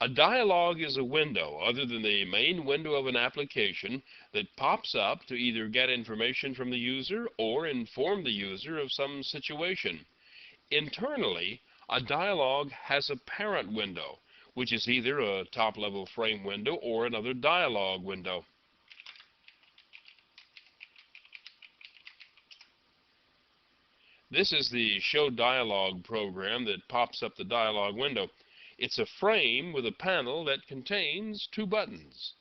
A dialog is a window, other than the main window of an application, that pops up to either get information from the user or inform the user of some situation. Internally, a dialog has a parent window, which is either a top-level frame window or another dialog window. This is the Show Dialog program that pops up the dialog window. It's a frame with a panel that contains two buttons.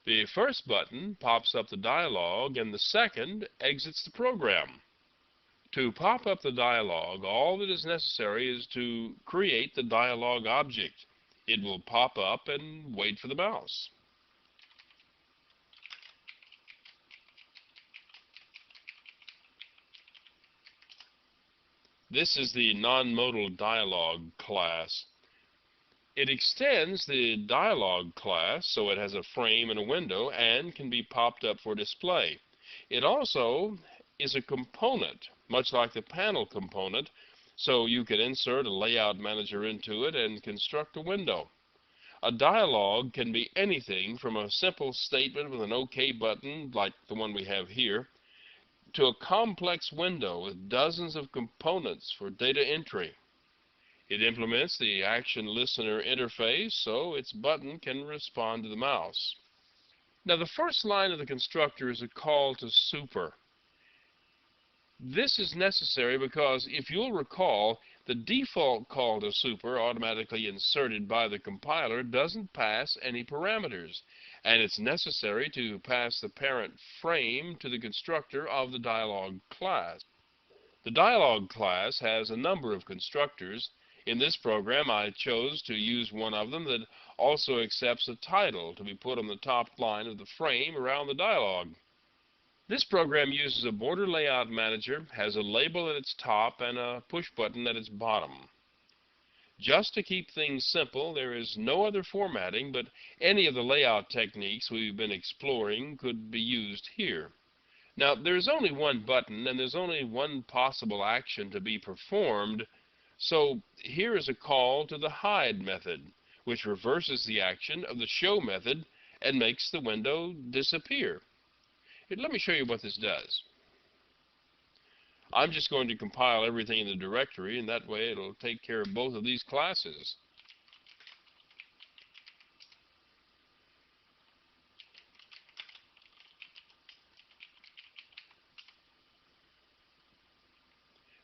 The first button pops up the dialog, and the second exits the program. To pop up the dialog, all that is necessary is to create the dialog object. It will pop up and wait for the mouse. This is the non-modal dialog class. It extends the dialog class so it has a frame and a window and can be popped up for display. It also is a component, much like the panel component, so you can insert a layout manager into it and construct a window. A dialog can be anything from a simple statement with an OK button, like the one we have here, to a complex window with dozens of components for data entry. It implements the action listener interface so its button can respond to the mouse. Now, the first line of the constructor is a call to super. This is necessary because, if you'll recall, the default call to super automatically inserted by the compiler doesn't pass any parameters, and it's necessary to pass the parent frame to the constructor of the dialog class. The dialog class has a number of constructors. In this program, I chose to use one of them that also accepts a title to be put on the top line of the frame around the dialog. This program uses a border layout manager, has a label at its top, and a push button at its bottom. Just to keep things simple, there is no other formatting, but any of the layout techniques we've been exploring could be used here. Now, there's only one button, and there's only one possible action to be performed, so here is a call to the hide method, which reverses the action of the show method and makes the window disappear. Let me show you what this does. I'm just going to compile everything in the directory, and that way it'll take care of both of these classes.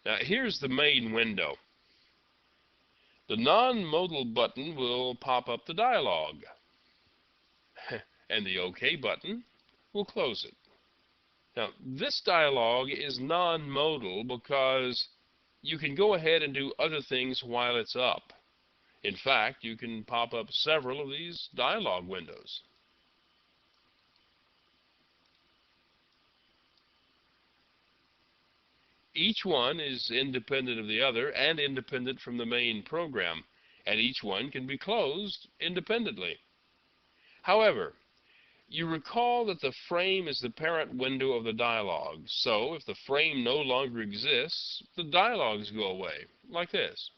Now, here's the main window. The non-modal button will pop up the dialog, and the OK button will close it. Now, this dialog is non-modal because you can go ahead and do other things while it's up. In fact, you can pop up several of these dialog windows. Each one is independent of the other and independent from the main program, and each one can be closed independently. However, you recall that the frame is the parent window of the dialog, so if the frame no longer exists, the dialogs go away, like this.